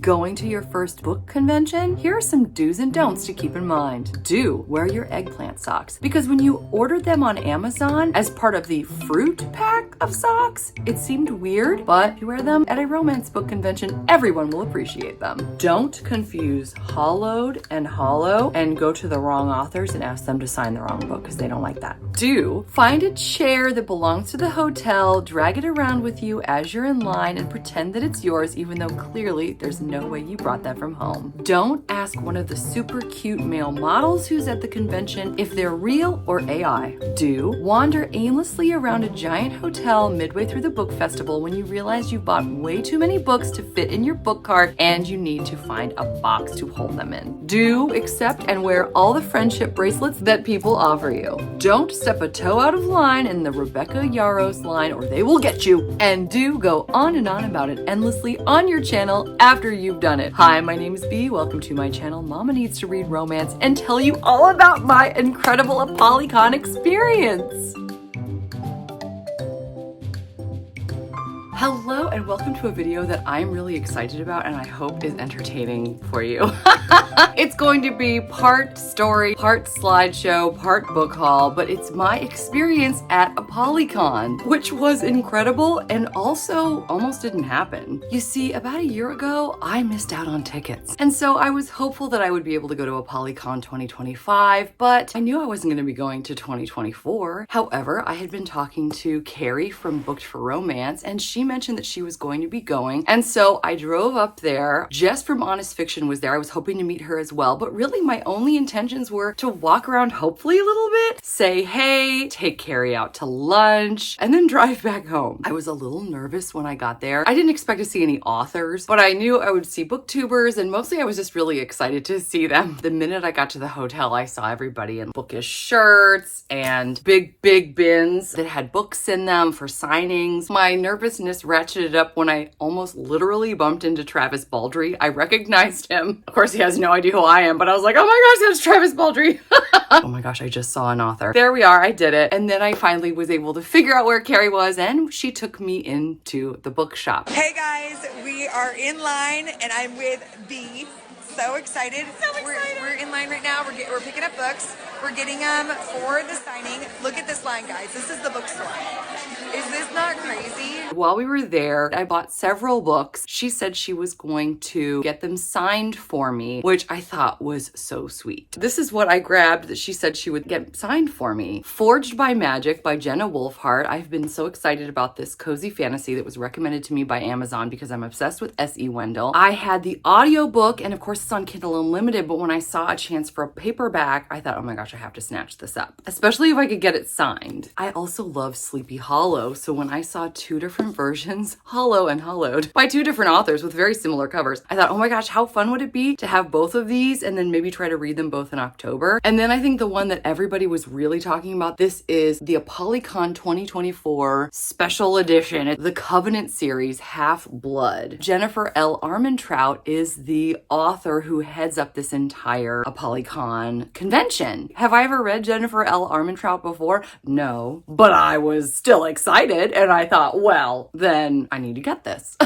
Going to your first book convention? Here are some do's and don'ts to keep in mind. Do wear your eggplant socks, because when you ordered them on Amazon as part of the fruit pack of socks, it seemed weird, but if you wear them at a romance book convention, everyone will appreciate them. Don't confuse hollowed and hollow and go to the wrong authors and ask them to sign the wrong book because they don't like that. Do find a chair that belongs to the hotel, drag it around with you as you're in line and pretend that it's yours even though clearly there's no way you brought that from home. Don't ask one of the super cute male models who's at the convention if they're real or AI. Do wander aimlessly around a giant hotel midway through the book festival when you realize you bought way too many books to fit in your book cart and you need to find a box to hold them in. Do accept and wear all the friendship bracelets that people offer you. Don't step a toe out of line in the Rebecca Yaros line or they will get you. And do go on and on about it endlessly on your channel after you've done it. Hi, my name is Bea. Welcome to my channel, Mama Needs to Read Romance, and tell you all about my incredible ApollyCon experience. Hello and welcome to a video that I'm really excited about and I hope is entertaining for you. It's going to be part story, part slideshow, part book haul, but it's my experience at ApollyCon, which was incredible and also almost didn't happen. You see, about a year ago, I missed out on tickets. And so I was hopeful that I would be able to go to ApollyCon 2025, but I knew I wasn't going to be going to 2024. However, I had been talking to Carrie from Booked for Romance and she mentioned that she was going to be going. And so I drove up there. Jess from Honest Fiction was there. I was hoping to meet her as well, but really my only intentions were to walk around hopefully a little bit, say hey, take Carrie out to lunch, and then drive back home. I was a little nervous when I got there. I didn't expect to see any authors, but I knew I would see booktubers, and mostly I was just really excited to see them. The minute I got to the hotel, I saw everybody in bookish shirts and big bins that had books in them for signings. My nervousness ratcheted up when I almost literally bumped into Travis Baldree. I recognized him. Of course, he has no idea who I am, but I was like, oh my gosh, that's Travis Baldree. Oh my gosh, I just saw an author. There we are, I did it. And then I finally was able to figure out where Carrie was and she took me into the bookshop. Hey guys, we are in line and I'm with Bea. So excited. We're in line right now. We're picking up books. We're getting them for the signing. Look at this line, guys. This is the bookstore. Is this not crazy? While we were there, I bought several books. She said she was going to get them signed for me, which I thought was so sweet. This is what I grabbed that she said she would get signed for me. Forged by Magic by Jenna Wolfhart. I've been so excited about this cozy fantasy that was recommended to me by Amazon because I'm obsessed with S.E. Wendell. I had the audiobook and of course it's on Kindle Unlimited, but when I saw a chance for a paperback, I thought, oh my gosh, I have to snatch this up, especially if I could get it signed. I also love Sleepy Hollow, so when I saw two different versions, Hollow and Hollowed, by two different authors with very similar covers, I thought, oh my gosh, how fun would it be to have both of these and then maybe try to read them both in October. And then I think the one that everybody was really talking about, this is the ApollyCon 2024 special edition, the Covenant series, Half-Blood. Jennifer L. Armentrout is the author who heads up this entire ApollyCon convention. Have I ever read Jennifer L. Armentrout before? No, but I was still excited and I thought, well, then I need to get this.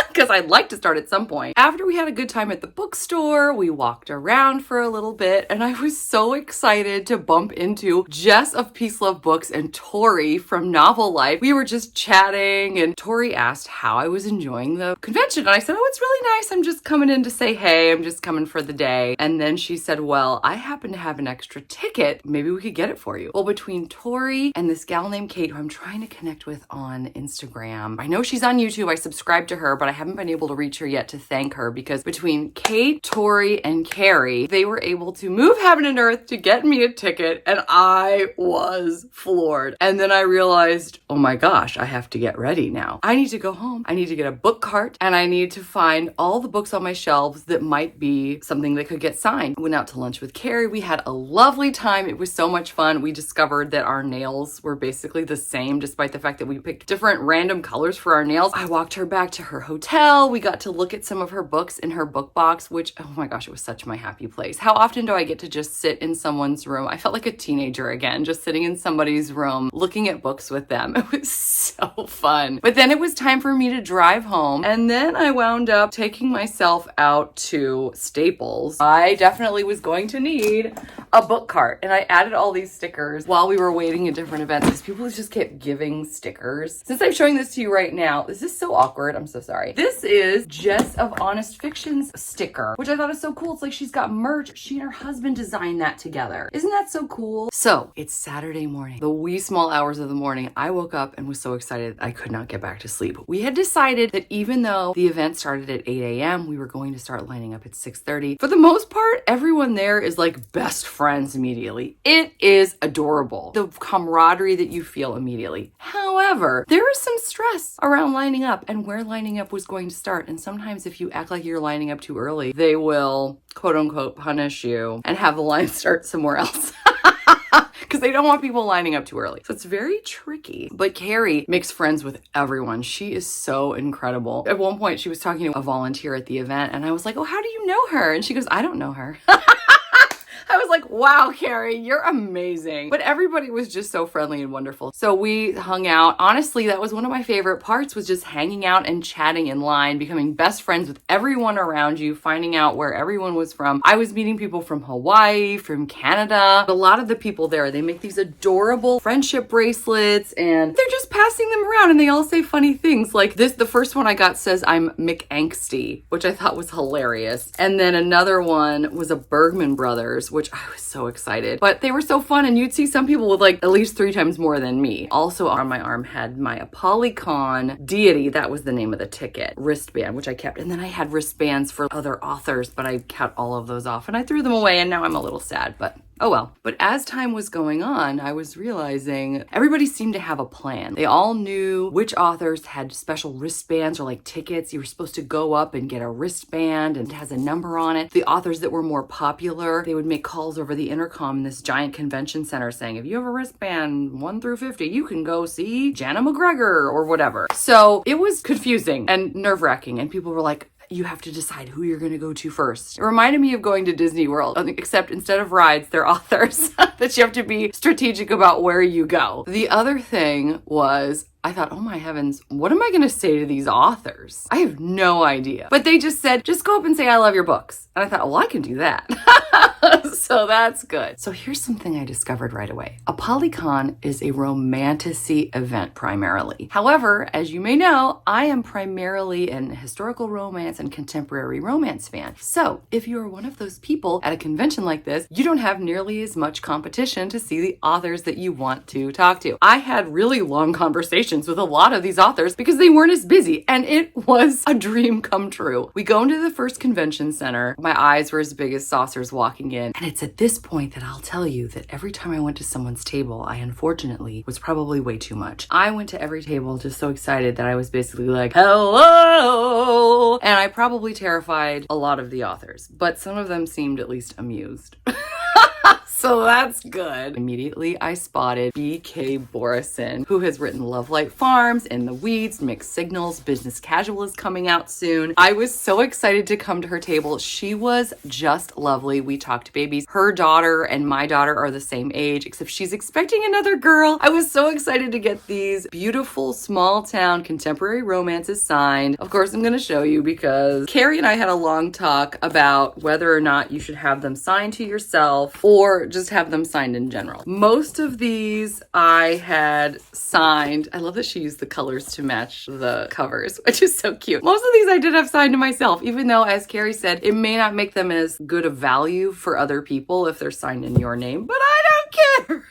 Because I'd like to start at some point. After we had a good time at the bookstore, we walked around for a little bit and I was so excited to bump into Jess of Peace Love Books and Tori from Novel Life. We were just chatting and Tori asked how I was enjoying the convention and I said, oh, it's really nice. I'm just coming in to say hey, I'm just coming for the day. And then she said, well, I happen to have an extra ticket. Maybe we could get it for you. Well, between Tori and this gal named Kate, who I'm trying to connect with on Instagram, I know she's on YouTube. I subscribed to her, but I haven't been able to reach her yet to thank her because between Kate, Tori, and Carrie, they were able to move heaven and earth to get me a ticket and I was floored. And then I realized, oh my gosh, I have to get ready now. I need to go home. I need to get a book cart and I need to find all the books on my shelves that might be something that could get signed. Went out to lunch with Carrie. We had a lovely time. It was so much fun. We discovered that our nails were basically the same despite the fact that we picked different random colors for our nails. I walked her back to her hotel hotel. We got to look at some of her books in her book box, which, oh my gosh, it was such my happy place. How often do I get to just sit in someone's room? I felt like a teenager again, just sitting in somebody's room, looking at books with them. It was so fun. But then it was time for me to drive home. And then I wound up taking myself out to Staples. I definitely was going to need a book cart. And I added all these stickers while we were waiting at different events because people just kept giving stickers. Since I'm showing this to you right now, this is so awkward. I'm so sorry. This is Jess of Honest Fiction's sticker, which I thought is so cool. It's like she's got merch. She and her husband designed that together. Isn't that so cool? So it's Saturday morning, the wee small hours of the morning. I woke up and was so excited I could not get back to sleep. We had decided that even though the event started at 8 a.m., we were going to start lining up at 6:30. For the most part, everyone there is like best friends immediately. It is adorable. The camaraderie that you feel immediately. However, there is some stress around lining up and where lining up was going to start. And sometimes if you act like you're lining up too early, they will quote unquote punish you and have the line start somewhere else. Because they don't want people lining up too early. So it's very tricky. But Carrie makes friends with everyone. She is so incredible. At one point, she was talking to a volunteer at the event, and I was like, oh, how do you know her? And she goes, I don't know her. I was like, wow, Carrie, you're amazing. But everybody was just so friendly and wonderful. So we hung out. Honestly, that was one of my favorite parts, was just hanging out and chatting in line, becoming best friends with everyone around you, finding out where everyone was from. I was meeting people from Hawaii, from Canada. A lot of the people there, they make these adorable friendship bracelets and they're just passing them around and they all say funny things. Like this, the first one I got says I'm McAngsty, which I thought was hilarious. And then another one was a Bergman Brothers, which I was so excited. But they were so fun, and you'd see some people with like at least 3 times more than me. Also on my arm had my ApollyCon deity, that was the name of the ticket, wristband, which I kept. And then I had wristbands for other authors, but I cut all of those off and I threw them away, and now I'm a little sad, but oh well. But as time was going on, I was realizing everybody seemed to have a plan. They all knew which authors had special wristbands or like tickets. You were supposed to go up and get a wristband and it has a number on it. The authors that were more popular, they would make calls over the intercom in this giant convention center saying, if you have a wristband 1 through 50, you can go see Jana McGregor or whatever. So it was confusing and nerve-wracking, and people were like, you have to decide who you're going to go to first. It reminded me of going to Disney World, except instead of rides, they're authors that you have to be strategic about where you go. The other thing was, I thought, oh my heavens, what am I going to say to these authors? I have no idea. But they just said, just go up and say, I love your books. And I thought, well, I can do that. So that's good. So here's something I discovered right away. ApollyCon is a romantasy event primarily. However, as you may know, I am primarily an historical romance and contemporary romance fan. So if you are one of those people at a convention like this, you don't have nearly as much competition to see the authors that you want to talk to. I had really long conversations with a lot of these authors because they weren't as busy, and it was a dream come true. We go into the first convention center. My eyes were as big as saucers walking in, and it's at this point that I'll tell you that every time I went to someone's table, I unfortunately was probably way too much. I went to every table just so excited that I was basically like, hello! And I probably terrified a lot of the authors, but some of them seemed at least amused. So that's good. Immediately I spotted B.K. Borison, who has written Love Light Farms, In the Weeds, Mixed Signals, Business Casual is coming out soon. I was so excited to come to her table. She was just lovely. We talked babies. Her daughter and my daughter are the same age, except she's expecting another girl. I was so excited to get these beautiful small town contemporary romances signed. Of course, I'm going to show you because Carrie and I had a long talk about whether or not you should have them signed to yourself or just have them signed in general. Most of these I had signed. I love that she used the colors to match the covers, which is so cute. Most of these I did have signed to myself, even though, as Carrie said, it may not make them as good a value for other people if they're signed in your name, but I don't care.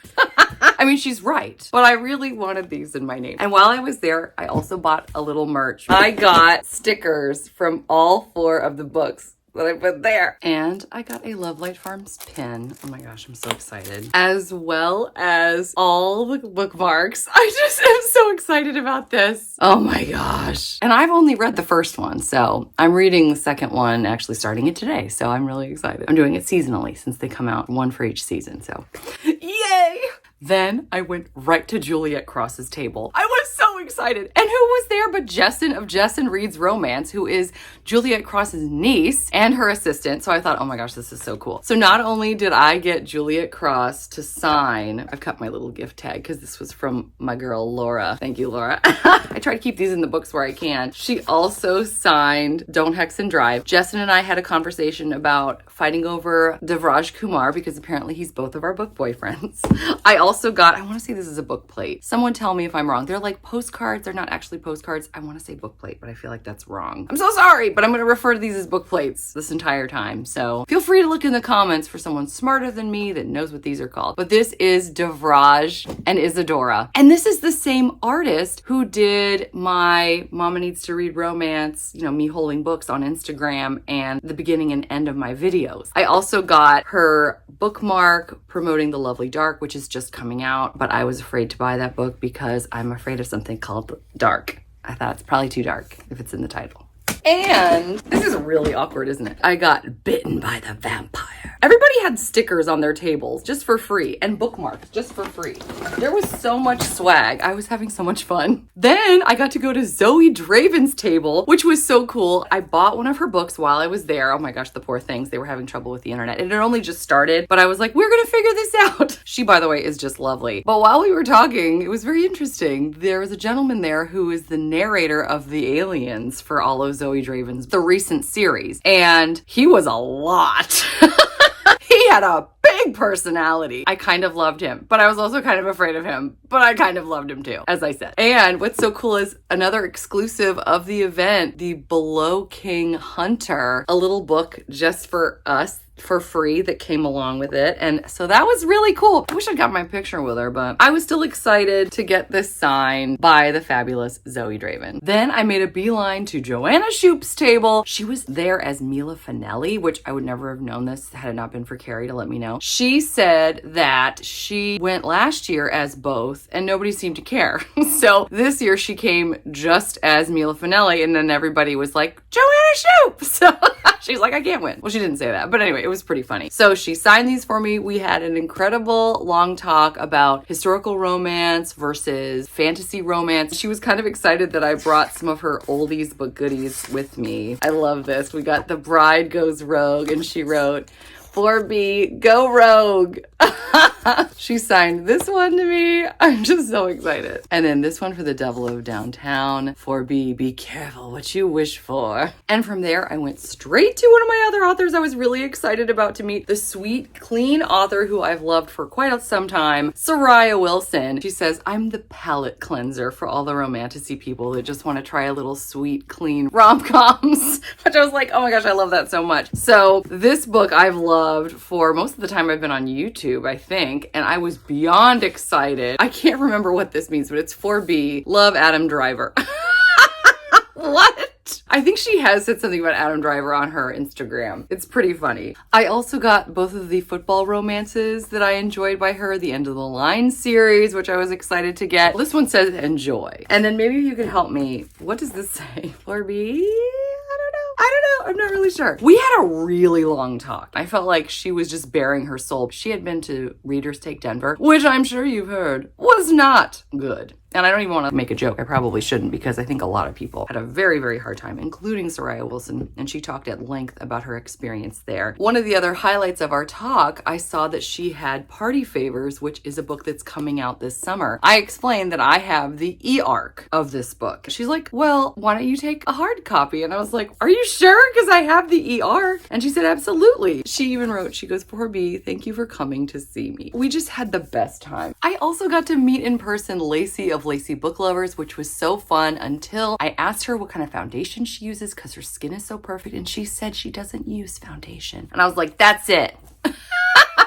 I mean, she's right, but I really wanted these in my name. And while I was there, I also bought a little merch. I got stickers from all 4 of the books that I put there. And I got a Love Light Farms pin. Oh my gosh, I'm so excited. As well as all the bookmarks. I just am so excited about this. Oh my gosh. And I've only read the first one, so I'm reading the second one, actually starting it today. So I'm really excited. I'm doing it seasonally since they come out 1 for each season, so yay! Then I went right to Juliet Cross's table. I was so excited. And who was there but Jessin of Jessin Reads Romance, who is Juliet Cross's niece and her assistant. So I thought, oh my gosh, this is so cool. So not only did I get Juliet Cross to sign, I've cut my little gift tag because this was from my girl Laura. Thank you, Laura. I try to keep these in the books where I can. She also signed Don't Hex and Drive. Jessin and I had a conversation about fighting over Devraj Kumar because apparently he's both of our book boyfriends. I also got, I want to say this is a book plate. Someone tell me if I'm wrong. They're like postcards. They're not actually postcards. I want to say book plate, but I feel like that's wrong. I'm so sorry, but I'm going to refer to these as book plates this entire time. So feel free to look in the comments for someone smarter than me that knows what these are called. But this is Devraj and Isadora. And this is the same artist who did my Mama Needs to Read Romance, you know, me holding books on Instagram and the beginning and end of my videos. I also got her bookmark promoting The Lovely Dark, which is just coming out, but I was afraid to buy that book because I'm afraid of something called dark. I thought it's probably too dark if it's in the title. And this is really awkward, isn't it? I got Bitten by the Vampire. Everybody had stickers on their tables just for free and bookmarks just for free. There was so much swag. I was having so much fun. Then I got to go to Zoe Draven's table, which was so cool. I bought one of her books while I was there. Oh my gosh, the poor things. They were having trouble with the internet. It had only just started, but I was like, we're going to figure this out. She, by the way, is just lovely. But while we were talking, it was very interesting. There was a gentleman there who is the narrator of the aliens for all of Zoe Draven's, the recent series. And he was a lot. He had a big personality. I kind of loved him, but I was also kind of afraid of him, but I kind of loved him too, as I said. And what's so cool is another exclusive of the event, the Below King Hunter, a little book just for us for free that came along with it. And so that was really cool. I wish I got my picture with her, but I was still excited to get this signed by the fabulous Zoe Draven. Then I made a beeline to Joanna Shoup's table. She was there as Mila Finelli, which I would never have known this had it not been for Carrie to let me know. She said that she went last year as both and nobody seemed to care. So this year she came just as Mila Finelli and then everybody was like, Joanna Shoup! So she's like, I can't win. Well, she didn't say that, but anyway, it was pretty funny. So she signed these for me. We had an incredible long talk about historical romance versus fantasy romance. She was kind of excited that I brought some of her oldies but goodies with me. I love this. We got The Bride Goes Rogue and she wrote, 4B, go rogue. She signed this one to me. I'm just so excited. And then this one for The Devil of Downtown. 4B, be careful what you wish for. And from there, I went straight to one of my other authors I was really excited about to meet, the sweet, clean author who I've loved for quite some time, Soraya Wilson. She says, I'm the palate cleanser for all the romantasy people that just want to try a little sweet, clean rom-coms, which I was like, oh my gosh, I love that so much. So this book I've loved for most of the time I've been on YouTube, I think, and I was beyond excited. I can't remember what this means, but it's 4B, love Adam Driver. What? I think she has said something about Adam Driver on her Instagram. It's pretty funny. I also got both of the football romances that I enjoyed by her, the End of the Line series, which I was excited to get. This one says enjoy. And then maybe you could help me. What does this say? 4B? I don't know. I'm not really sure. We had a really long talk. I felt like she was just bearing her soul. She had been to Readers Take Denver, which I'm sure you've heard was not good. And I don't even want to make a joke. I probably shouldn't because I think a lot of people had a very, very hard time, including Soraya Wilson. And she talked at length about her experience there. One of the other highlights of our talk, I saw that she had Party Favors, which is a book that's coming out this summer. I explained that I have the e-arc of this book. She's like, well, why don't you take a hard copy? And I was like, are you sure? Because I have the e-arc. And she said, absolutely. She even wrote, she goes, 4B, thank you for coming to see me. We just had the best time. I also got to meet in person Lacey of Lacey Book Lovers, which was so fun until I asked her what kind of foundation she uses because her skin is so perfect, and she said she doesn't use foundation. And I was like, that's it.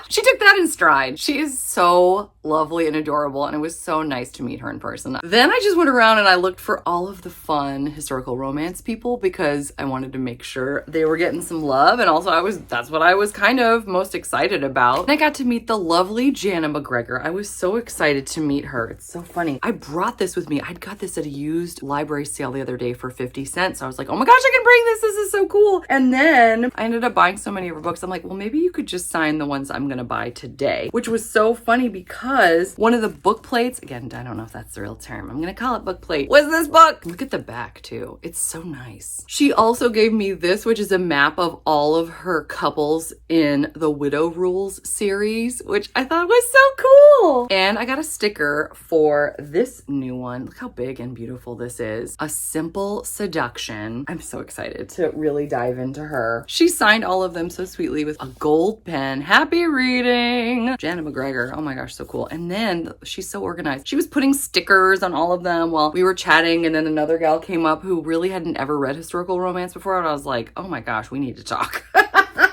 She took that in stride. She is so lovely and adorable, and it was so nice to meet her in person. Then I just went around and I looked for all of the fun historical romance people because I wanted to make sure they were getting some love, and also that's what I was kind of most excited about. And I got to meet the lovely Jana McGregor. I was so excited to meet her. It's so funny. I brought this with me. I'd got this at a used library sale the other day for 50 cents. So I was like, oh my gosh, I can bring this. This is so cool. And then I ended up buying so many of her books. I'm like, well, maybe you could just sign the ones I'm gonna gonna buy today, which was so funny because one of the book plates, again, I don't know if that's the real term, I'm gonna call it book plate, was this book. Look at the back too. It's so nice. She also gave me this, which is a map of all of her couples in the Widow Rules series, which I thought was so cool. And I got a sticker for this new one. Look how big and beautiful this is. A Simple Seduction. I'm so excited to really dive into her. She signed all of them so sweetly with a gold pen. Happy reading. Janet McGregor. Oh my gosh, so cool. And then she's so organized. She was putting stickers on all of them while we were chatting, and then another gal came up who really hadn't ever read historical romance before, and I was like, oh my gosh, we need to talk.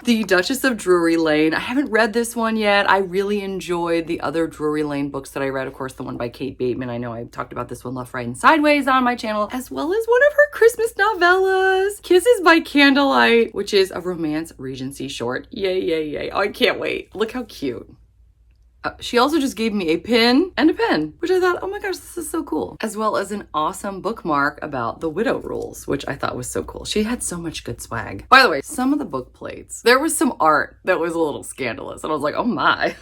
The Duchess of Drury Lane. I haven't read this one yet. I really enjoyed the other Drury Lane books that I read. Of course, the one by Kate Bateman. I know I talked about this one, Left, Right, and Sideways on my channel, as well as one of her Christmas novellas, Kisses by Candlelight, which is a romance Regency short. Yay, yay, yay. Oh, I can't wait. Look how cute. She also just gave me a pin and a pen, which I thought, oh my gosh, this is so cool. As well as an awesome bookmark about the Widow Rules, which I thought was so cool. She had so much good swag. By the way, some of the book plates, there was some art that was a little scandalous. And I was like, oh my.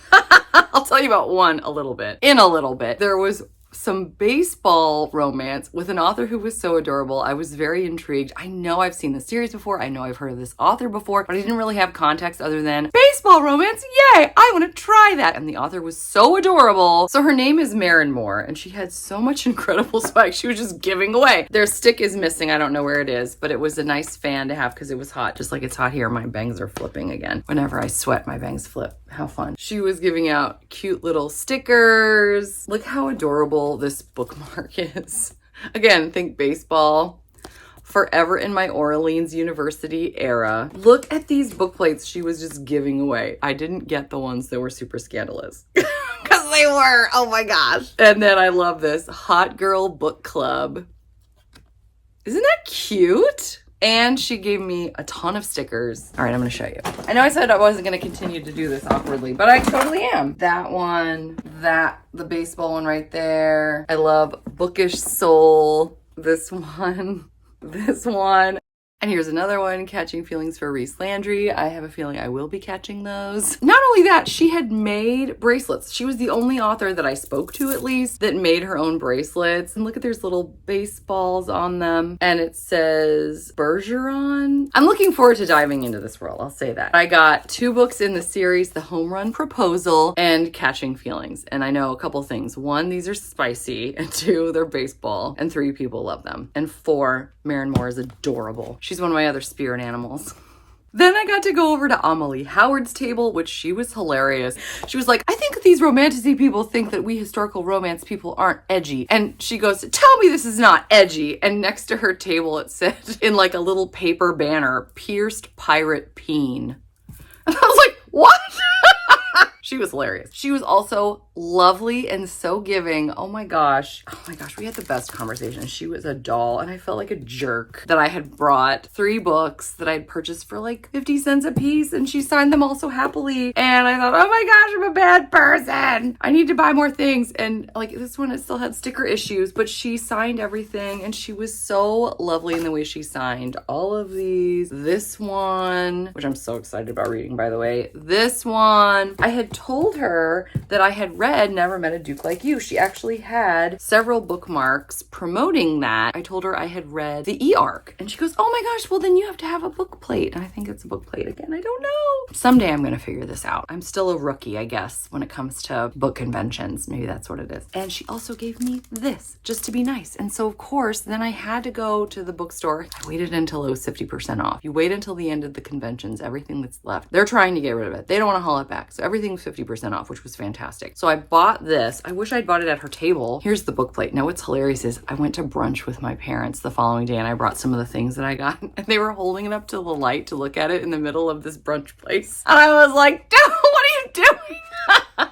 I'll tell you about one a little bit. In a little bit. There was some baseball romance with an author who was so adorable. I was very intrigued. I know I've seen the series before. I know I've heard of this author before, but I didn't really have context other than baseball romance. Yay! I want to try that. And the author was so adorable. So her name is Maren Moore, and she had so much incredible swag. She was just giving away. Their stick is missing. I don't know where it is, but it was a nice fan to have because it was hot. Just like it's hot here. My bangs are flipping again. Whenever I sweat, my bangs flip. How fun. She was giving out cute little stickers. Look how adorable this bookmark is. Again, think baseball. Forever in my Orleans University era. Look at these book plates she was just giving away. I didn't get the ones that were super scandalous. Because they were. Oh my gosh. And then I love this. Hot Girl Book Club. Isn't that cute? And she gave me a ton of stickers. All right, I'm gonna show you. I know I said I wasn't gonna continue to do this awkwardly, but I totally am. That one, the baseball one right there. I love Bookish Soul. This one, this one. And here's another one, Catching Feelings for Reese Landry. I have a feeling I will be catching those. Not only that, she had made bracelets. She was the only author that I spoke to, at least, that made her own bracelets. And look at there's little baseballs on them. And it says Bergeron. I'm looking forward to diving into this world, I'll say that. I got 2 books in the series, The Home Run Proposal and Catching Feelings. And I know a couple things. 1, these are spicy. And 2, they're baseball. And 3, people love them. And 4, Maren Moore is adorable. She's one of my other spirit animals. Then I got to go over to Amelie Howard's table, which she was hilarious. She was like, I think these romantasy people think that we historical romance people aren't edgy. And she goes, tell me this is not edgy. And next to her table, it said in like a little paper banner, Pierced Pirate Peen. And I was like, what? She was hilarious. She was also lovely and so giving. Oh my gosh. Oh my gosh. We had the best conversation. She was a doll, and I felt like a jerk that I had brought 3 books that I had purchased for like 50 cents a piece, and she signed them all so happily. And I thought, oh my gosh, I'm a bad person. I need to buy more things. And like this one, it still had sticker issues, but she signed everything, and she was so lovely in the way she signed all of these. This one, which I'm so excited about reading, by the way. This one, I had told her that I had read Never Met a Duke Like You. She actually had several bookmarks promoting that. I told her I had read the E-Arc, and she goes, oh my gosh, well then you have to have a book plate. And I think it's a book plate again. I don't know. Someday I'm gonna figure this out. I'm still a rookie, I guess, when it comes to book conventions. Maybe that's what it is. And she also gave me this just to be nice. And so of course, then I had to go to the bookstore. I waited until it was 50% off. You wait until the end of the conventions, everything that's left, they're trying to get rid of it. They don't want to haul it back. So everything's 50% off, which was fantastic. So I bought this. I wish I'd bought it at her table. Here's the book plate. Now what's hilarious is I went to brunch with my parents the following day, and I brought some of the things that I got, and they were holding it up to the light to look at it in the middle of this brunch place. And I was like, what are you doing?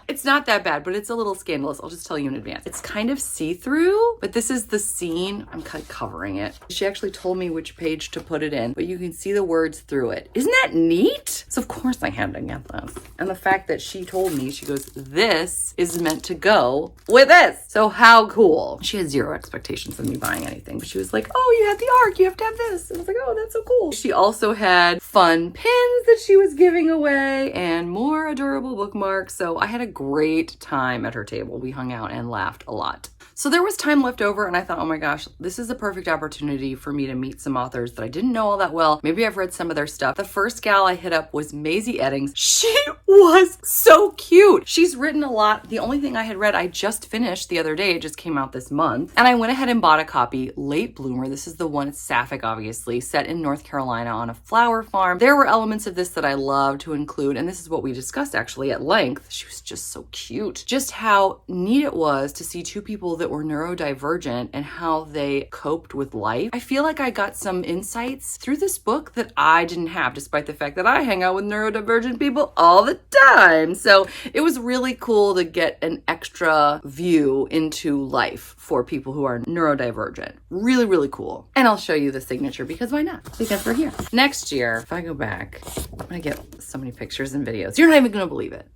It's not that bad, but it's a little scandalous. I'll just tell you in advance. It's kind of see-through, but this is the scene. I'm kind of covering it. She actually told me which page to put it in, but you can see the words through it. Isn't that neat? So of course I had to get this. And the fact that she told me, she goes, this is meant to go with this. So how cool. She had zero expectations of me buying anything, but she was like, oh, you have the arc, you have to have this. And I was like, oh, that's so cool. She also had fun pins that she was giving away and more adorable bookmarks. So I had a great time at her table. We hung out and laughed a lot. So there was time left over and I thought, oh my gosh, this is a perfect opportunity for me to meet some authors that I didn't know all that well. Maybe I've read some of their stuff. The first gal I hit up was Maisie Eddings. She was so cute. She's written a lot. The only thing I had read, I just finished the other day. It just came out this month. And I went ahead and bought a copy, Late Bloomer. This is the one, it's sapphic, obviously, set in North Carolina on a flower farm. There were elements of this that I love to include, and this is what we discussed actually at length. She was just so cute. Just how neat it was to see two people that were neurodivergent and how they coped with life. I feel like I got some insights through this book that I didn't have, despite the fact that I hang out with neurodivergent people all the time. So it was really cool to get an extra view into life for people who are neurodivergent. Really, really cool. And I'll show you the signature because why not? Because we're here. Next year, if I go back, I'm gonna get so many pictures and videos. You're not even gonna believe it.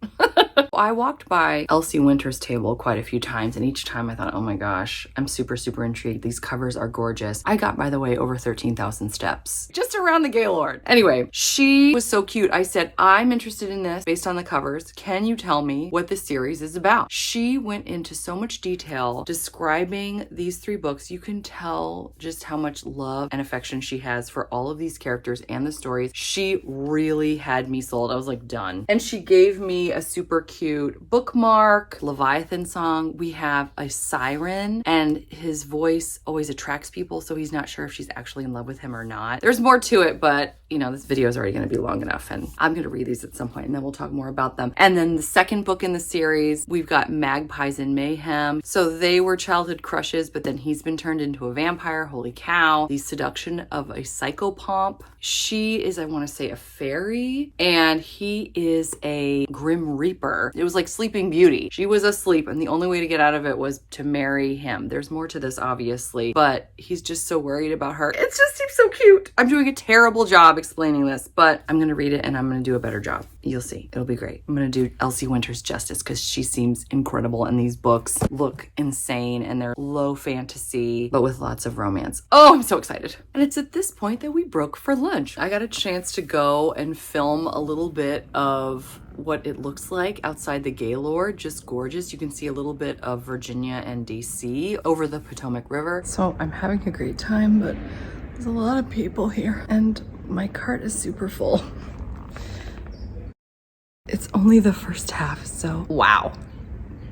I walked by Elsie Winter's table quite a few times, and each time I thought, oh my gosh, I'm super, super intrigued. These covers are gorgeous. I got, by the way, over 13,000 steps just around the Gaylord. Anyway, she was so cute. I said, I'm interested in this based on the covers. Can you tell me what the series is about? She went into so much detail describing these three books. You can tell just how much love and affection she has for all of these characters and the stories. She really had me sold. I was like, done. And she gave me a super cute bookmark, Leviathan song. We have a siren, and his voice always attracts people, so he's not sure if she's actually in love with him or not. There's more to it, but you know, this video is already going to be long enough, and I'm going to read these at some point, and then we'll talk more about them. And then the second book in the series, we've got Magpies in Mayhem. So they were childhood crushes, but then he's been turned into a vampire. Holy cow. The seduction of a psychopomp. She is, I want to say, a fairy, and he is a grim reaper. It was like Sleeping Beauty. She was asleep, and the only way to get out of it was to marry him. There's more to this, obviously, but he's just so worried about her. It just seems so cute. I'm doing a terrible job explaining this, but I'm going to read it and I'm going to do a better job. You'll see. It'll be great. I'm going to do Elsie Winters justice because she seems incredible, and these books look insane, and they're low fantasy, but with lots of romance. Oh, I'm so excited. And it's at this point that we broke for lunch. I got a chance to go and film a little bit of what it looks like outside the Gaylord. Just gorgeous. You can see a little bit of Virginia and DC over the Potomac River. So I'm having a great time, but there's a lot of people here and my cart is super full. It's only the first half, so wow.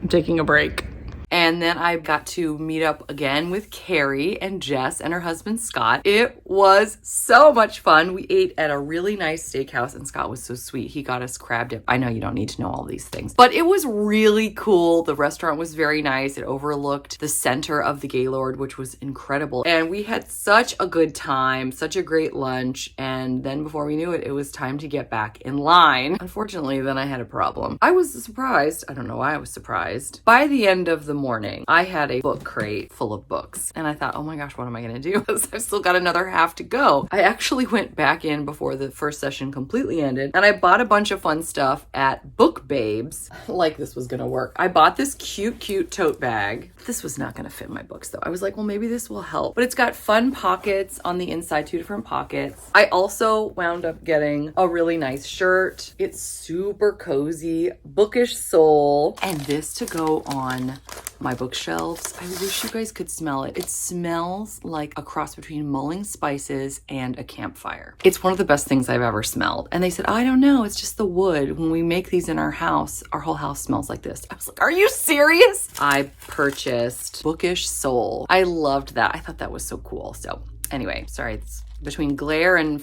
I'm taking a break. And then I got to meet up again with Carrie and Jess and her husband, Scott. It was so much fun. We ate at a really nice steakhouse, and Scott was so sweet. He got us crab dip. I know you don't need to know all these things, but it was really cool. The restaurant was very nice. It overlooked the center of the Gaylord, which was incredible. And we had such a good time, such a great lunch. And then before we knew it, it was time to get back in line. Unfortunately, then I had a problem. I was surprised. I don't know why I was surprised. By the end of the morning, I had a book crate full of books, and I thought, oh my gosh, what am I going to do? Because I've still got another half to go. I actually went back in before the first session completely ended, and I bought a bunch of fun stuff at Book Babes. Like this was going to work. I bought this cute tote bag. This was not going to fit my books though. I was like, well, maybe this will help. But it's got fun pockets on the inside, 2 different pockets. I also wound up getting a really nice shirt. It's super cozy, bookish soul, and this to go on my bookshelves. I wish you guys could smell it. It smells like a cross between mulling spices and a campfire. It's one of the best things I've ever smelled. And they said, I don't know, it's just the wood. When we make these in our house, our whole house smells like this. I was like, are you serious? I purchased Bookish Soul. I loved that. I thought that was so cool. So anyway, sorry, it's between glare and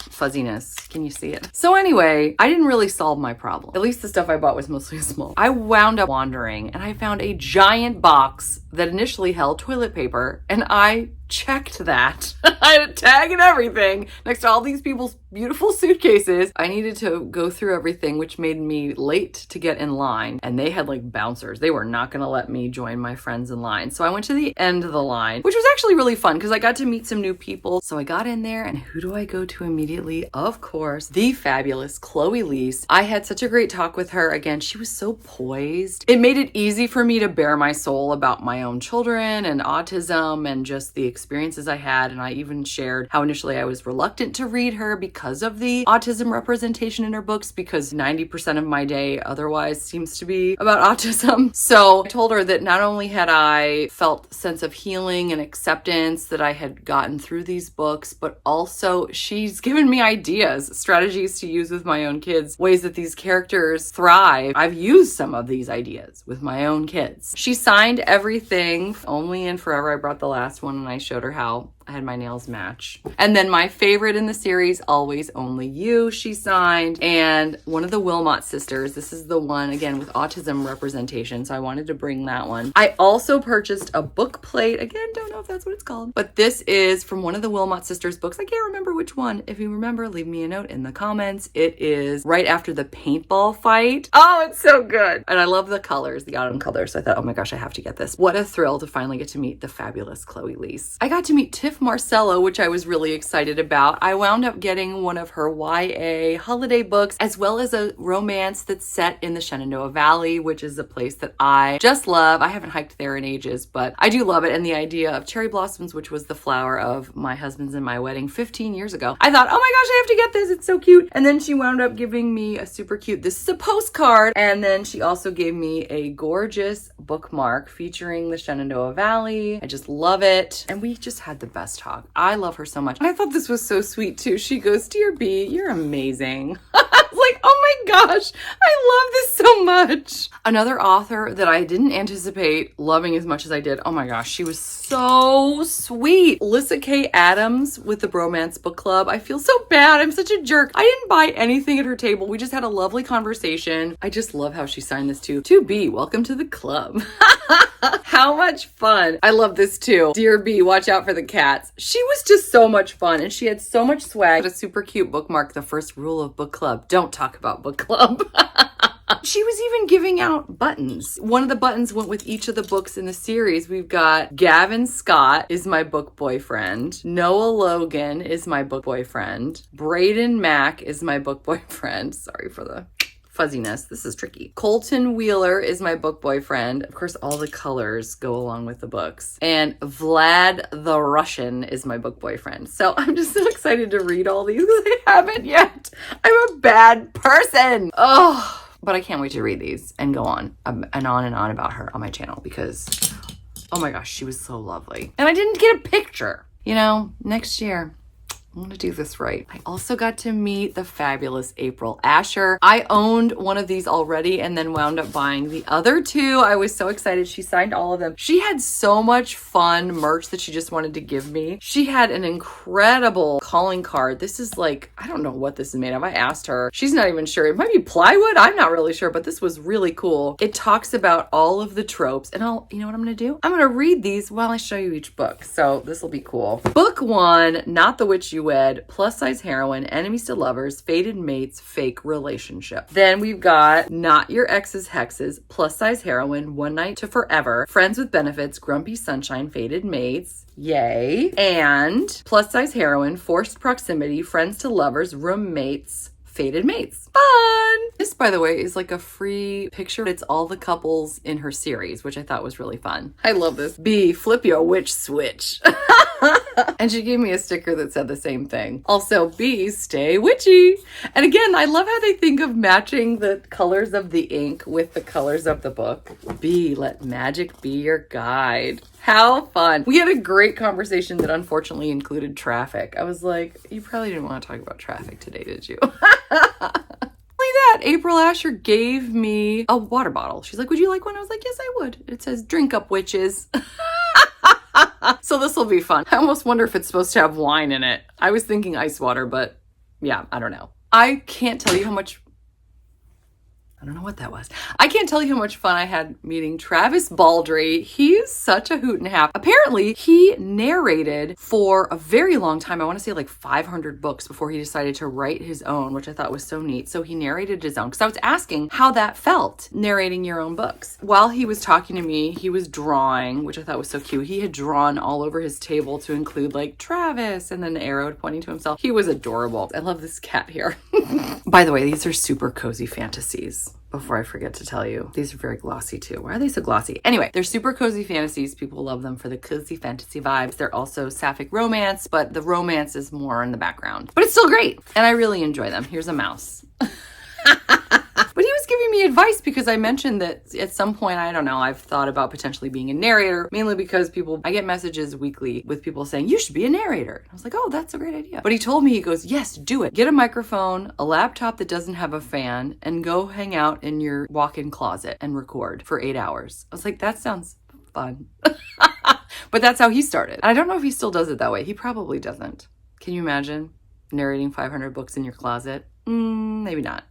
fuzziness. Can you see it? So anyway, I didn't really solve my problem. At least the stuff I bought was mostly small. I wound up wandering and I found a giant box that initially held toilet paper, and I checked that. I had a tag and everything next to all these people's beautiful suitcases. I needed to go through everything, which made me late to get in line, and they had like bouncers. They were not going to let me join my friends in line. So I went to the end of the line, which was actually really fun because I got to meet some new people. So I got in there, and who do I go to immediately? Of course, the fabulous Chloe Leese. I had such a great talk with her. Again, she was so poised. It made it easy for me to bare my soul about my own children and autism and just the experiences I had. And I even shared how initially I was reluctant to read her because of the autism representation in her books, because 90% of my day otherwise seems to be about autism. So I told her that not only had I felt a sense of healing and acceptance that I had gotten through these books, but also she's given me ideas, strategies to use with my own kids, ways that these characters thrive. I've used some of these ideas with my own kids. She signed everything, Only and Forever. I brought the last one and I showed her how I had my nails match. And then my favorite in the series, Always Only You, she signed. And one of the Wilmot sisters, this is the one, again, with autism representation, so I wanted to bring that one. I also purchased a book plate. Again, don't know if that's what it's called, but this is from one of the Wilmot sisters books. I can't remember which one. If you remember, leave me a note in the comments. It is right after the paintball fight. Oh, it's so good. And I love the colors, the autumn colors. So I thought, oh my gosh, I have to get this. What a thrill to finally get to meet the fabulous Chloe Leese. I got to meet Tiff Marcello, which I was really excited about. I wound up getting one of her YA holiday books, as well as a romance that's set in the Shenandoah Valley, which is a place that I just love. I haven't hiked there in ages, but I do love it. And the idea of cherry blossoms, which was the flower of my husband's and my wedding 15 years ago. I thought, oh my gosh, I have to get this. It's so cute. And then she wound up giving me a super cute, this is a postcard. And then she also gave me a gorgeous bookmark featuring the Shenandoah Valley. I just love it. And we just had the best talk. I love her so much. And I thought this was so sweet too. She goes, "Dear B, you're amazing." I was like, oh my gosh, I love this so much. Another author that I didn't anticipate loving as much as I did. Oh my gosh, she was so sweet. Alyssa K. Adams with the Bromance Book Club. I feel so bad. I'm such a jerk. I didn't buy anything at her table. We just had a lovely conversation. I just love how she signed this too. To B, welcome to the club. How much fun. I love this too. Dear B, watch out for the cats. She was just so much fun and she had so much swag. A super cute bookmark, The First Rule of Book Club: don't talk about book club. She was even giving out buttons. One of the buttons went with each of the books in the series. We've got Gavin Scott is my book boyfriend. Noah Logan is my book boyfriend. Braden Mack is my book boyfriend. Sorry for the fuzziness. This is tricky. Colton Wheeler is my book boyfriend. Of course, all the colors go along with the books. And Vlad the Russian is my book boyfriend. So I'm just so excited to read all these because I haven't yet. I'm a bad person. Oh, but I can't wait to read these and go on and on about her on my channel because, oh my gosh, she was so lovely. And I didn't get a picture. You know, next year, I'm gonna do this right. I also got to meet the fabulous April Asher. I owned one of these already and then wound up buying the other two. I was so excited. She signed all of them. She had so much fun merch that she just wanted to give me. She had an incredible calling card. This is like, I don't know what this is made of. I asked her. She's not even sure. It might be plywood. I'm not really sure, but this was really cool. It talks about all of the tropes and you know what I'm gonna do? I'm gonna read these while I show you each book. So this will be cool. Book 1, Not the Witch You Wed, Plus Size Heroine, Enemies to Lovers, Fated Mates, Fake Relationship. Then we've got Not Your Ex's Hexes, Plus Size Heroine, One Night to Forever, Friends with Benefits, Grumpy Sunshine, Fated Mates, yay, and Plus Size Heroine, Forced Proximity, Friends to Lovers, Roommates, Fated Mates. Fun! This, by the way, is like a free picture. It's all the couples in her series, which I thought was really fun. I love this. B, flip your witch switch. And she gave me a sticker that said the same thing. Also, B, stay witchy. And again, I love how they think of matching the colors of the ink with the colors of the book. B, let magic be your guide. How fun. We had a great conversation that unfortunately included traffic. I was like, you probably didn't want to talk about traffic today, did you? That April Asher gave me a water bottle. She's like, would you like one? I was like, yes, I would. It says, drink up, witches. So this will be fun. I almost wonder if it's supposed to have wine in it. I was thinking ice water, but yeah, I don't know. I can't tell you how much I don't know what that was. I can't tell you how much fun I had meeting Travis Baldree. He is such a hoot and a half. Apparently, he narrated for a very long time. I want to say like 500 books before he decided to write his own, which I thought was so neat. So he narrated his own because I was asking how that felt, narrating your own books. While he was talking to me, he was drawing, which I thought was so cute. He had drawn all over his table to include like Travis and then an arrow pointing to himself. He was adorable. I love this cat here. By the way, these are super cozy fantasies. Before I forget to tell you, these are very glossy too. Why are they so glossy? Anyway, they're super cozy fantasies. People love them for the cozy fantasy vibes. They're also sapphic romance, but the romance is more in the background. But it's still great, and I really enjoy them. Here's a mouse. But he was giving me advice because I mentioned that at some point, I don't know, I've thought about potentially being a narrator, mainly because I get messages weekly with people saying, you should be a narrator. I was like, oh, that's a great idea. But he told me, he goes, yes, do it. Get a microphone, a laptop that doesn't have a fan, and go hang out in your walk-in closet and record for 8 hours. I was like, that sounds fun. But that's how he started. I don't know if he still does it that way. He probably doesn't. Can you imagine narrating 500 books in your closet? Maybe not.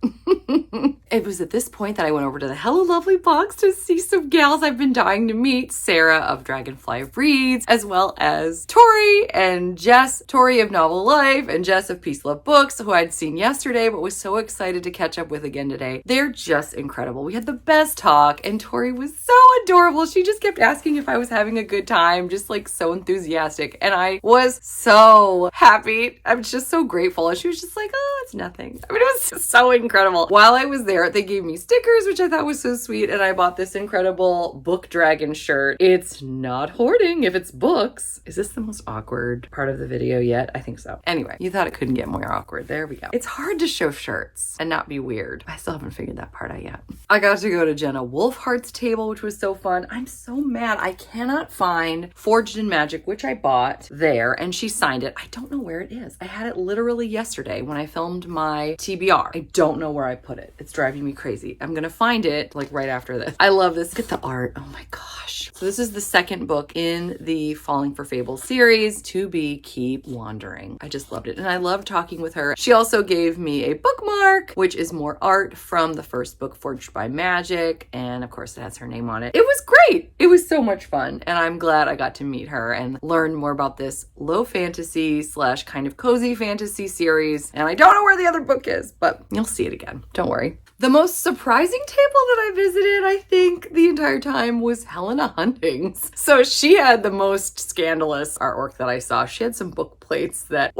It was at this point that I went over to the Hello Lovely box to see some gals I've been dying to meet. Sarah of Dragonfly Reads, as well as Tori and Jess. Tori of Novel Life and Jess of Peace Love Books, who I'd seen yesterday but was so excited to catch up with again today. They're just incredible. We had the best talk and Tori was so adorable. She just kept asking if I was having a good time, just like so enthusiastic. And I was so happy. I'm just so grateful. And she was just like, oh, it's nothing. I mean, it was so incredible. While I was there, they gave me stickers, which I thought was so sweet. And I bought this incredible Book Dragon shirt. It's not hoarding if it's books. Is this the most awkward part of the video yet? I think so. Anyway, you thought it couldn't get more awkward. There we go. It's hard to show shirts and not be weird. I still haven't figured that part out yet. I got to go to Jenna Wolfhart's table, which was so fun. I'm so mad. I cannot find Forged in Magic, which I bought there, and she signed it. I don't know where it is. I had it literally yesterday when I filmed my TBR. I don't know where I put it. It's driving me crazy. I'm gonna find it like right after this. I love this. Look at the art. Oh my gosh. So this is the second book in the Falling for Fables series, To Be Keep Wandering. I just loved it. And I loved talking with her. She also gave me a bookmark, which is more art from the first book, Forged by Magic. And of course it has her name on it. It was great. It was so much fun. And I'm glad I got to meet her and learn more about this low fantasy / kind of cozy fantasy series. And I don't know where the other book is, but you'll see it again. Don't worry. The most surprising table that I visited, I think, the entire time was Helena Hunting's. So she had the most scandalous artwork that I saw. She had some book plates that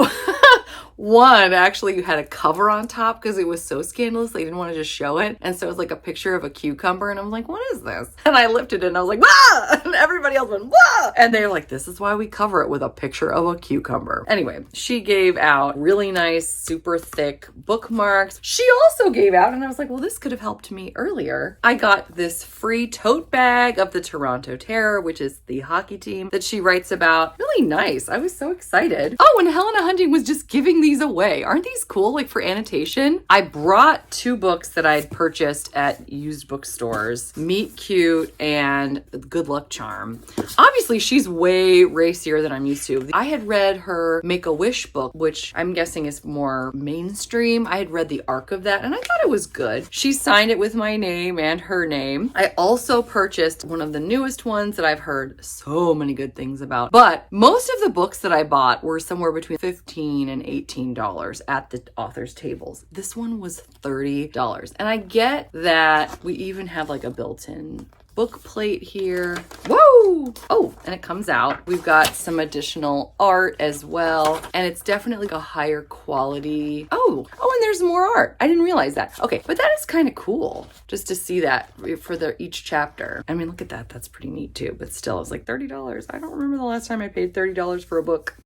one actually had a cover on top because it was so scandalous they didn't want to just show it. And so it was like a picture of a cucumber and I'm like, what is this? And I lifted it and I was like, wah! And everybody else went, wah! And they were like, this is why we cover it with a picture of a cucumber. Anyway, she gave out really nice, super thick bookmarks. She also gave out, and I was like, well, this could have helped me earlier. I got this free tote bag of the Toronto Terror, which is the hockey team that she writes about. Really nice. I was so excited. Oh, and Helena Hunting was just giving these away. Aren't these cool? Like for annotation. I brought 2 books that I'd purchased at used bookstores, Meet Cute and Good Luck Charm. Obviously, she's way racier than I'm used to. I had read her Make-A-Wish book, which I'm guessing is more mainstream. I had read the arc of that and I thought it was good. She signed it with my name and her name. I also purchased one of the newest ones that I've heard so many good things about. But most of the books that I bought were somewhere between $15 and $18 at the author's tables. This one was $30. And I get that we even have like a built-in book plate here. Whoa! Oh, and it comes out. We've got some additional art as well. And it's definitely a higher quality. Oh, and there's more art. I didn't realize that. Okay, but that is kind of cool just to see that for each chapter. I mean, look at that. That's pretty neat too. But still, it's like $30. I don't remember the last time I paid $30 for a book.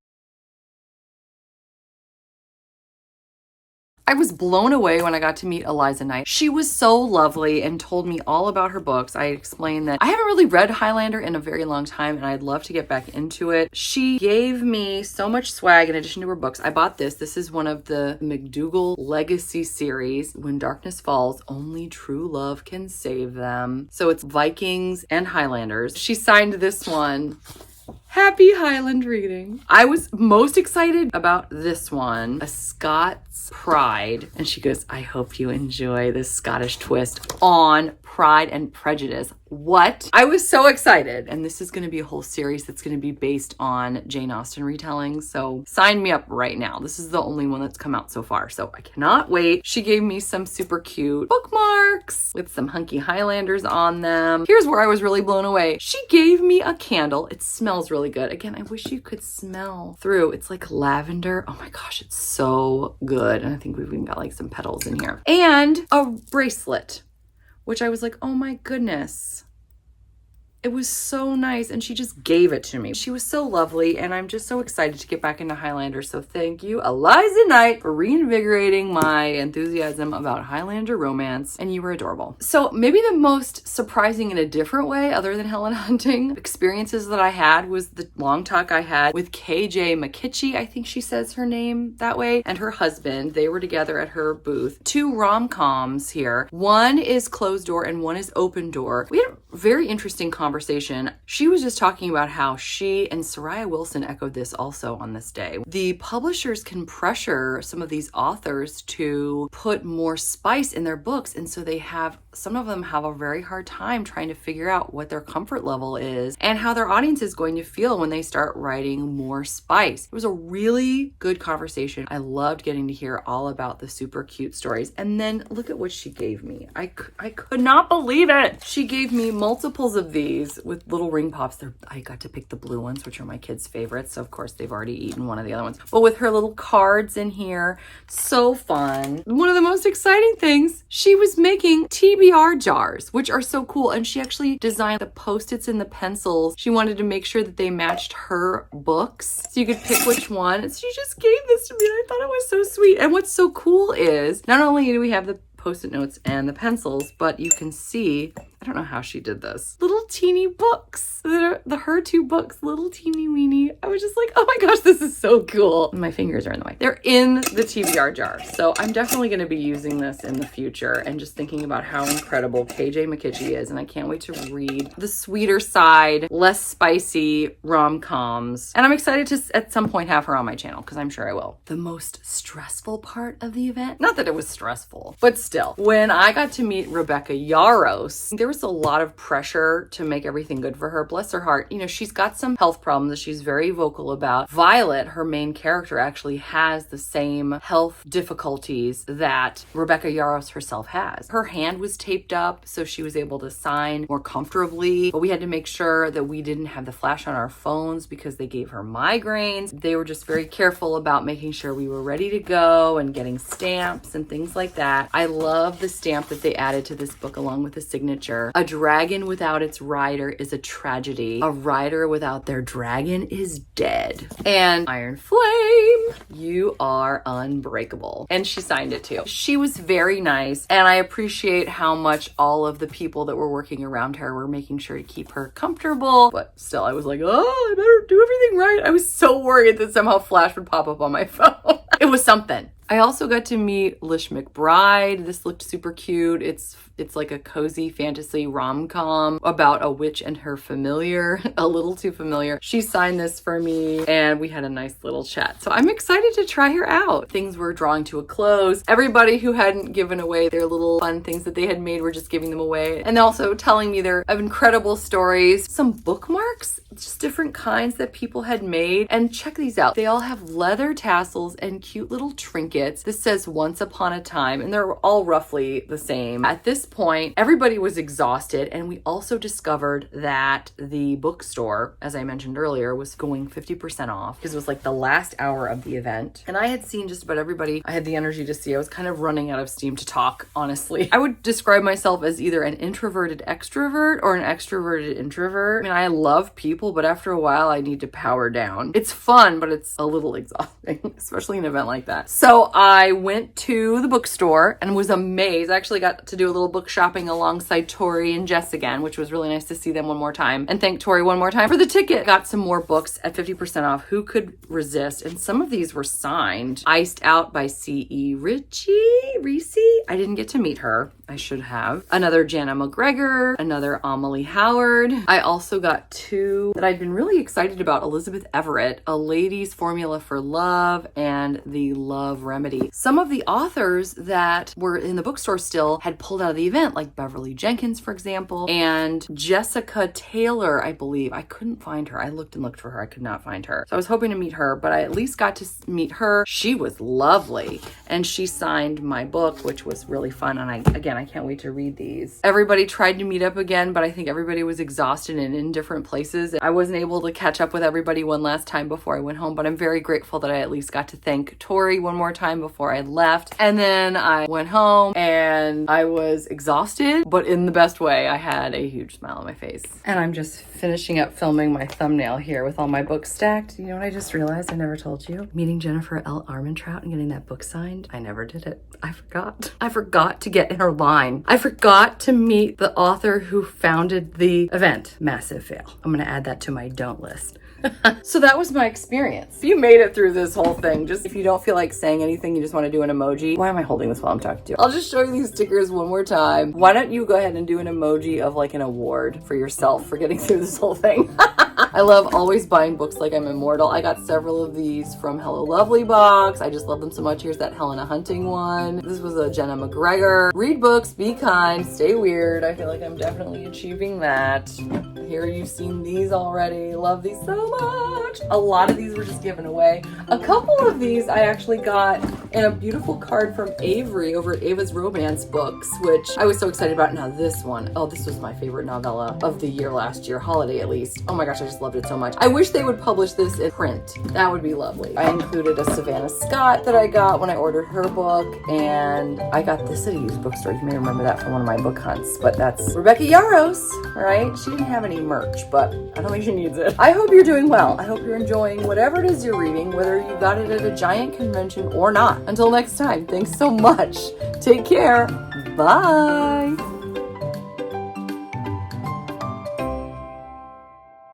I was blown away when I got to meet Eliza Knight. She was so lovely and told me all about her books. I explained that I haven't really read Highlander in a very long time and I'd love to get back into it. She gave me so much swag in addition to her books. I bought this. This is one of the McDougall Legacy series. When Darkness Falls, Only True Love Can Save Them. So it's Vikings and Highlanders. She signed this one. Happy Highland reading. I was most excited about this one, A Scots is Pride. And she goes, I hope you enjoy this Scottish twist on Pride and Prejudice. What? I was so excited. And this is going to be a whole series that's going to be based on Jane Austen retellings. So sign me up right now. This is the only one that's come out so far. So I cannot wait. She gave me some super cute bookmarks with some hunky Highlanders on them. Here's where I was really blown away. She gave me a candle. It smells really good. Again, I wish you could smell through. It's like lavender. Oh my gosh, it's so good. And I think we've even got like some petals in here. And a bracelet, which I was like, oh my goodness. It was so nice, and she just gave it to me. She was so lovely, and I'm just so excited to get back into Highlander. So thank you, Eliza Knight, for reinvigorating my enthusiasm about Highlander romance, and you were adorable. So maybe the most surprising in a different way, other than Helen hunting, experiences that I had was the long talk I had with KJ McKitchie, I think she says her name that way, and her husband. They were together at her booth. 2 rom-coms here. One is Closed Door and one is Open Door. We had a very interesting conversation. She was just talking about how she and Soraya Wilson echoed this also on this day. The publishers can pressure some of these authors to put more spice in their books, and so some of them have a very hard time trying to figure out what their comfort level is and how their audience is going to feel when they start writing more spice. It was a really good conversation. I loved getting to hear all about the super cute stories. And then look at what she gave me. I could not believe it. She gave me multiples of these with little ring pops. I got to pick the blue ones, which are my kids' favorites. So of course they've already eaten one of the other ones. But with her little cards in here, so fun. One of the most exciting things, she was making TBR jars, which are so cool. And she actually designed the Post-its and the pencils. She wanted to make sure that they matched her books, so you could pick which one. And she just gave this to me, and I thought it was so sweet. And what's so cool is not only do we have the Post-it notes and the pencils, but you can see, I don't know how she did this, little teeny books. Her 2 books, little teeny weeny. I was just like, oh my gosh, this is so cool. My fingers are in the way. They're in the TBR jar. So I'm definitely going to be using this in the future, and just thinking about how incredible KJ McKitchie is. And I can't wait to read the sweeter side, less spicy rom-coms. And I'm excited to at some point have her on my channel, because I'm sure I will. The most stressful part of the event, not that it was stressful, but still, when I got to meet Rebecca Yarros, there was a lot of pressure to make everything good for her. Bless her heart. You know, she's got some health problems that she's very vocal about. Violet, her main character, actually has the same health difficulties that Rebecca Yarros herself has. Her hand was taped up, so she was able to sign more comfortably, but we had to make sure that we didn't have the flash on our phones because they gave her migraines. They were just very careful about making sure we were ready to go and getting stamps and things like that. I love the stamp that they added to this book along with the signature. A dragon without its rider is a tragedy. A rider without their dragon is dead. And Iron Flame, you are unbreakable. And she signed it too. She was very nice, and I appreciate how much all of the people that were working around her were making sure to keep her comfortable. But still, I was like, oh, I better do everything right. I was so worried that somehow Flash would pop up on my phone. It was something. I also got to meet Lish McBride. This looked super cute. It's like a cozy fantasy rom-com about a witch and her familiar, a little too familiar. She signed this for me, and we had a nice little chat. So I'm excited to try her out. Things were drawing to a close. Everybody who hadn't given away their little fun things that they had made were just giving them away, and also telling me their incredible stories. Some bookmarks, just different kinds that people had made. And check these out. They all have leather tassels and cute little trinkets. This says Once Upon a Time, and they're all roughly the same. At this point, everybody was exhausted, and we also discovered that the bookstore, as I mentioned earlier, was going 50% off because it was like the last hour of the event. And I had seen just about everybody I had the energy to see. I was kind of running out of steam to talk, honestly. I would describe myself as either an introverted extrovert or an extroverted introvert. I mean, I love people, but after a while, I need to power down. It's fun, but it's a little exhausting, especially an event like that. So I went to the bookstore and was amazed. I actually got to do a little book shopping alongside Tori and Jess again, which was really nice to see them one more time. And thank Tori one more time for the ticket. Got some more books at 50% off. Who could resist? And some of these were signed. Iced Out by C.E. Reese. I didn't get to meet her. I should have. Another Jana McGregor, another Amelie Howard. I also got two that I'd been really excited about. Elizabeth Everett, A Lady's Formula for Love, and The Love Remedy. Some of the authors that were in the bookstore still had pulled out of the event, like Beverly Jenkins, for example, and Jessica Taylor, I believe. I couldn't find her. I looked and looked for her. I could not find her. So I was hoping to meet her, but I at least got to meet her. She was lovely, and she signed my book, which was really fun. And I can't wait to read these. Everybody tried to meet up again, but I think everybody was exhausted and in different places. I wasn't able to catch up with everybody one last time before I went home, but I'm very grateful that I at least got to thank Tori one more time before I left. And then I went home and I was exhausted, but in the best way. I had a huge smile on my face. And I'm just finishing up filming my thumbnail here with all my books stacked. You know what I just realized I never told you? Meeting Jennifer L. Armentrout and getting that book signed. I never did it. I forgot. I forgot to get in her line. I forgot to meet the author who founded the event. Massive fail. I'm gonna add that to my don't list. So that was my experience. If you made it through this whole thing, just if you don't feel like saying anything, you just want to do an emoji. Why am I holding this while I'm talking to you? I'll just show you these stickers one more time. Why don't you go ahead and do an emoji of like an award for yourself for getting through this whole thing? I love always buying books like I'm immortal. I got several of these from Hello Lovely box. I just love them so much. Here's that Helena Hunting one. This was a Jenna McGregor. Read books, be kind, stay weird. I feel like I'm definitely achieving that. Here you've seen these already. Love these so much. A lot of these were just given away. A couple of these I actually got in a beautiful card from Avery over at Ava's Romance Books, which I was so excited about. Now this one, oh, this was my favorite novella of the year last year, holiday at least. Oh my gosh, I just loved it so much. I wish they would publish this in print. That would be lovely. I included a Savannah Scott that I got when I ordered her book, and I got this at a used bookstore. You may remember that from one of my book hunts, but that's Rebecca Yarros, right? She didn't have any merch, but I don't think she needs it. I hope you're doing well. I hope you're enjoying whatever it is you're reading, whether you got it at a giant convention or not. Until next time, thanks so much. Take care. Bye.